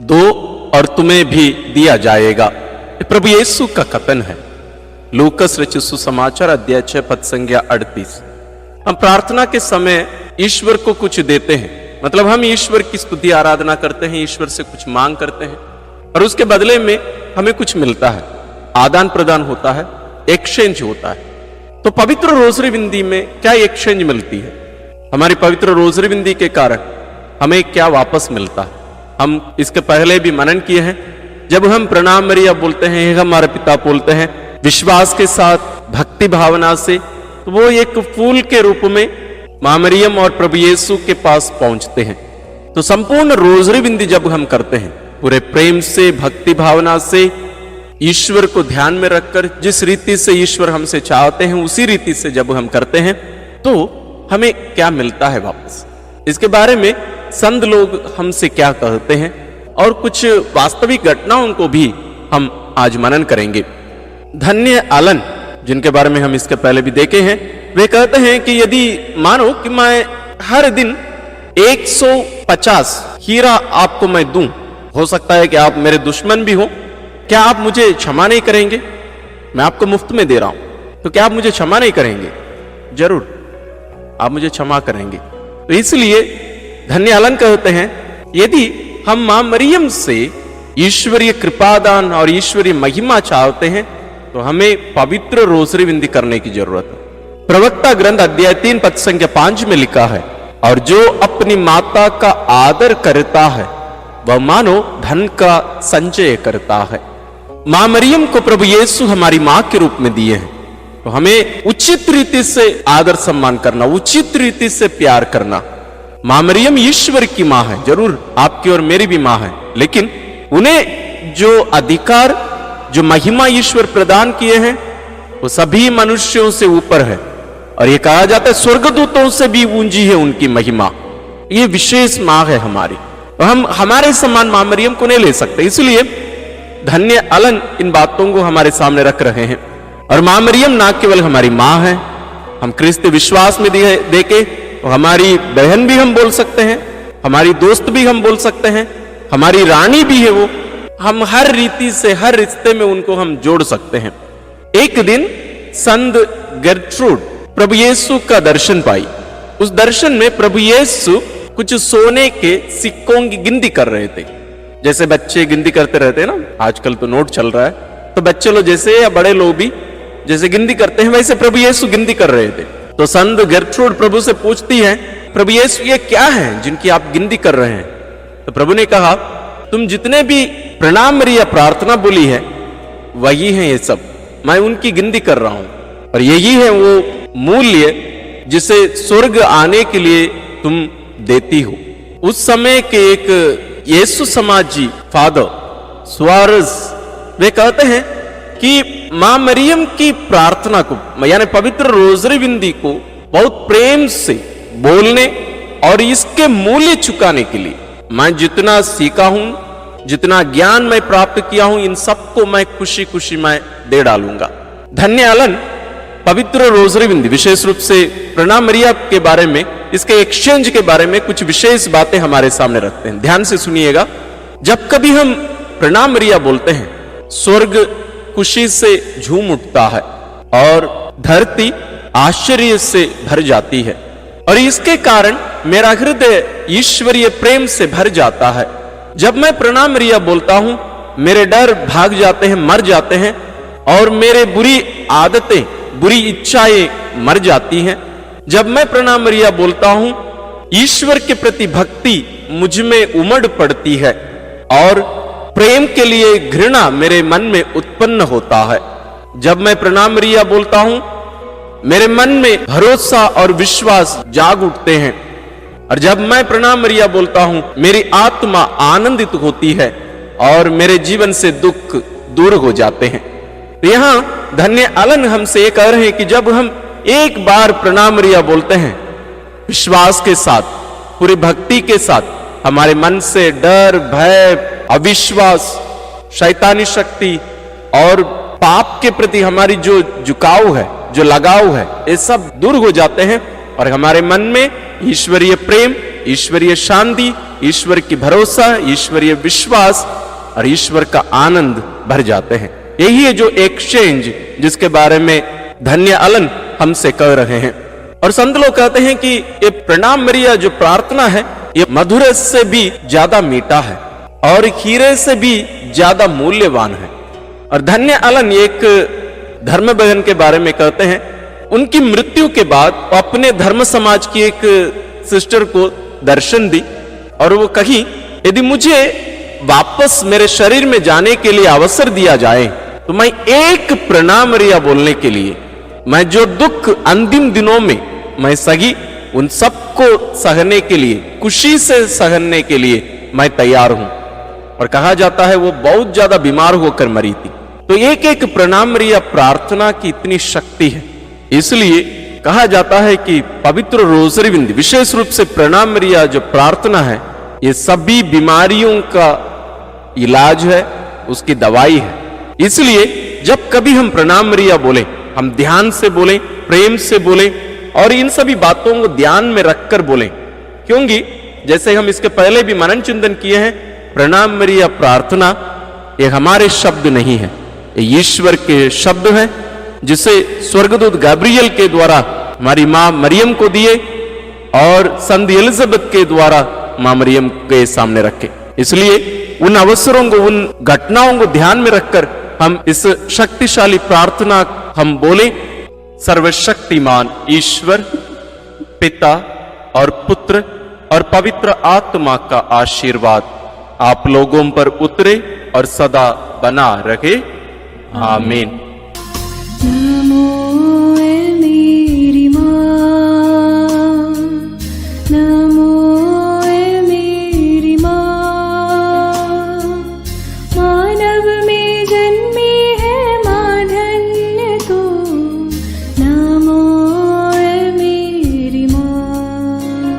दो और तुम्हें भी दिया जाएगा। प्रभु यीशु का कथन है। लूकस रचित सुसमाचार अध्याय 6 पद संख्या 38। हम प्रार्थना के समय ईश्वर को कुछ देते हैं, मतलब हम ईश्वर की स्तुति आराधना करते हैं, ईश्वर से कुछ मांग करते हैं और उसके बदले में हमें कुछ मिलता है, आदान प्रदान होता है, एक्सचेंज होता है। तो पवित्र रोजरी बिंदी में क्या एक्सचेंज मिलती है? हमारी पवित्र रोजरी बिंदी के कारण हमें क्या वापस मिलता है? हम इसके पहले भी मनन किए हैं। जब हम प्रणाम मरिया बोलते हैं, हे हमारे पिता बोलते हैं विश्वास के साथ, भक्ति भावना से, तो वो एक फूल के रूप में मां मरियम और प्रभु यीशु के पास पहुंचते हैं। तो संपूर्ण रोजरी बिंदी जब हम करते हैं पूरे प्रेम से, भक्ति भावना से, ईश्वर को ध्यान में रखकर, जिस रीति से ईश्वर हमसे चाहते हैं उसी रीति से जब हम करते हैं तो हमें क्या मिलता है वापस, इसके बारे में संत लोग हमसे क्या कहते हैं और कुछ वास्तविक घटनाओं को भी हम आज मनन करेंगे। धन्य आलन, जिनके बारे में हम इसके पहले भी देखे हैं, वे कहते हैं कि यदि मानो कि मैं हर दिन 150 हीरा आपको मैं दूं, हो सकता है कि आप मेरे दुश्मन भी हो, क्या आप मुझे क्षमा नहीं करेंगे? मैं आपको मुफ्त में दे रहा हूं, तो क्या आप मुझे क्षमा नहीं करेंगे? जरूर आप मुझे क्षमा करेंगे। तो इसलिए धन्य आलन कहते हैं यदि हम मां मरियम से ईश्वरीय कृपादान और ईश्वरीय महिमा चाहते हैं तो हमें पवित्र रोजरी बिंदी करने की जरूरत है। प्रवक्ता ग्रंथ अध्याय 3 पद संख्या 5 में लिखा है, और जो अपनी माता का आदर करता है वह मानो धन का संचय करता है। मां मरियम को प्रभु यीशु हमारी मां के रूप में दिए हैं, तो हमें उचित रीति से आदर सम्मान करना, उचित रीति से प्यार करना। मां मरियम ईश्वर की मां है, जरूर आपकी और मेरी भी मां है, लेकिन उन्हें जो अधिकार, जो महिमा ईश्वर प्रदान किए हैं वो सभी मनुष्यों से ऊपर है, और ये कहा जाता है स्वर्गदूतों से भी ऊंची है उनकी महिमा। ये विशेष मां है हमारी, तो हम हमारे समान मां मरियम को नहीं ले सकते। इसलिए धन्य आलन इन बातों को हमारे सामने रख रहे हैं। और मां मरियम ना केवल हमारी मां है, हम क्रिस्तीय विश्वास में देके तो हमारी बहन भी हम बोल सकते हैं, हमारी दोस्त भी हम बोल सकते हैं, हमारी रानी भी है वो। हम हर रीति से, हर रिश्ते में उनको हम जोड़ सकते हैं। एक दिन संत गेर्ट्रूड प्रभु यीशु का दर्शन पाई। उस दर्शन में प्रभु यीशु कुछ सोने के सिक्कों की गिनती कर रहे थे, जैसे बच्चे गिनती करते रहते हैं ना, आजकल तो नोट चल रहा है, तो बच्चे लोग जैसे या बड़े लोग भी जैसे गिनती करते हैं वैसे प्रभु यीशु गिनती कर रहे थे। तो संत गेर्ट्रूड प्रभु से पूछती है, प्रभु यीशु ये क्या है जिनकी आप गिनती कर रहे हैं? तो प्रभु ने कहा, तुम जितने भी प्रणाम मरिया प्रार्थना बोली है वही है ये सब, मैं उनकी गिनती कर रहा हूं, और यही है वो मूल्य जिसे स्वर्ग आने के लिए तुम देती हो। उस समय के एक यीशु समाजी फादर सुआरेज वे कहते हैं कि मां मरियम की प्रार्थना को, यानी पवित्र रोजरी बिंदी को बहुत प्रेम से बोलने और इसके मूल्य चुकाने के लिए मैं जितना सीखा हूं, जितना ज्ञान मैं प्राप्त किया हूं, इन सबको मैं खुशी खुशी मैं दे डालूंगा। धन्य आलन पवित्र रोजरी बिंदी, विशेष रूप से प्रणाम मरिया के बारे में, इसके एक्सचेंज के बारे में कुछ विशेष बातें हमारे सामने रखते हैं। ध्यान से सुनिएगा। जब कभी हम प्रणाम मरिया बोलते हैं, स्वर्ग खुशी से झूम उठता है और धरती आश्चर्य से भर जाती है, और इसके कारण मेरा हृदय ईश्वरीय प्रेम से भर जाता है। जब मैं प्रणाम मरिया बोलता हूं मेरे डर भाग जाते हैं, मर जाते हैं, और मेरे बुरी आदतें, बुरी इच्छाएं मर जाती हैं। जब मैं प्रणाम मरिया बोलता हूं ईश्वर के प्रति भक्ति मुझ में उमड़ पड़ती है और प्रेम के लिए घृणा मेरे मन में उत्पन्न होता है। जब मैं प्रणाम मरिया बोलता हूं मेरे मन में भरोसा और विश्वास जाग उठते हैं, और जब मैं प्रणाम मरिया बोलता हूं मेरी आत्मा आनंदित होती है और मेरे जीवन से दुख दूर हो जाते हैं। तो यहां धन्य आलन हमसे ये कह रहे हैं कि जब हम एक बार प्रणाम मरिया बोलते हैं विश्वास के साथ, पूरी भक्ति के साथ, हमारे मन से डर, भय, अविश्वास, शैतानी शक्ति और पाप के प्रति हमारी जो झुकाव है, जो लगाव है, ये सब दूर हो जाते हैं, और हमारे मन में ईश्वरीय प्रेम, ईश्वरीय शांति ईश्वर की भरोसा, ईश्वरीय विश्वास और ईश्वर का आनंद भर जाते हैं। यही है जो एक्सचेंज जिसके बारे में धन्य अलन हमसे कह रहे हैं। और संत लोग कहते हैं कि ये प्रणाम मरिया जो प्रार्थना है ये मधुर से भी ज्यादा मीठा है और हीरे से भी ज्यादा मूल्यवान है। और धन्य अलन एक धर्म बहन के बारे में कहते हैं, उनकी मृत्यु के बाद अपने धर्म समाज की एक सिस्टर को दर्शन दी और वो कही, यदि मुझे वापस मेरे शरीर में जाने के लिए अवसर दिया जाए तो मैं एक प्रणाम मरिया बोलने के लिए, मैं जो दुख अंतिम दिनों में मैं सही उन सबको सहने के लिए, खुशी से सहने के लिए मैं तैयार हूं। और कहा जाता है वो बहुत ज्यादा बीमार होकर मरी थी। तो एक एक प्रणाम मरिया प्रार्थना की इतनी शक्ति है, इसलिए कहा जाता है कि पवित्र रोजरी बिंदी विशेष रूप से प्रणाम मरिया जो प्रार्थना है ये सभी बीमारियों का इलाज है, उसकी दवाई है। इसलिए जब कभी हम प्रणाम मरिया बोले, हम ध्यान से बोलें, प्रेम से बोलें और इन सभी बातों को ध्यान में रखकर बोलें, क्योंकि जैसे हम इसके पहले भी मनन चिंतन किए हैं, प्रणाम मरिया प्रार्थना ये हमारे शब्द नहीं है, ये ईश्वर के शब्द हैं जिसे स्वर्गदूत गैब्रियल के द्वारा हमारी मां मरियम को दिए और संत एलिजाबेथ के द्वारा मां मरियम के सामने रखे। इसलिए उन अवसरों को, उन घटनाओं को ध्यान में रखकर हम इस शक्तिशाली प्रार्थना हम बोले। सर्वशक्तिमान ईश्वर पिता और पुत्र और पवित्र आत्मा का आशीर्वाद आप लोगों पर उतरे और सदा बना रहे। आमीन। नमो मेरी माँ, नमो मेरी माँ, मानव में जन्मी है माँ धन्य तू। नमो मेरी माँ,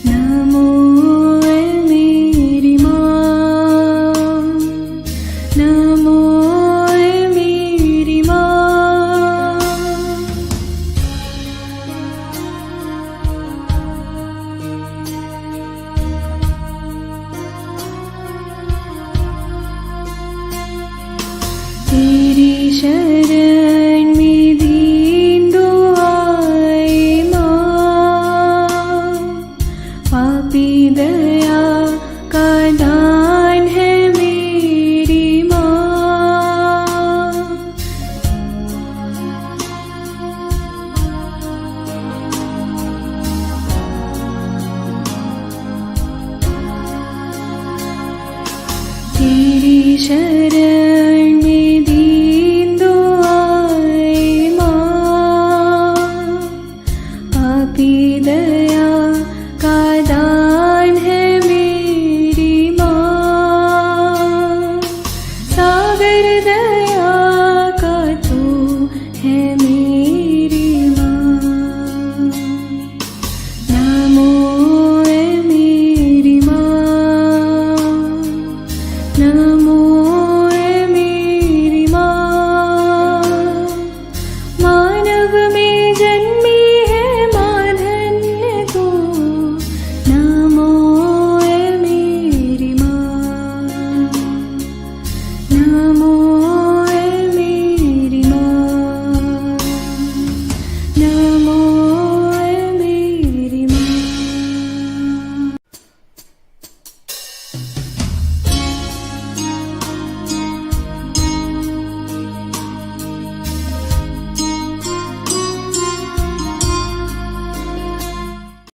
नमो मेरी माँ, नमो मेरी माँ। तेरी शरण में दीन दुआए माँ, पापी दया का दान है मेरी माँ। तेरी शरण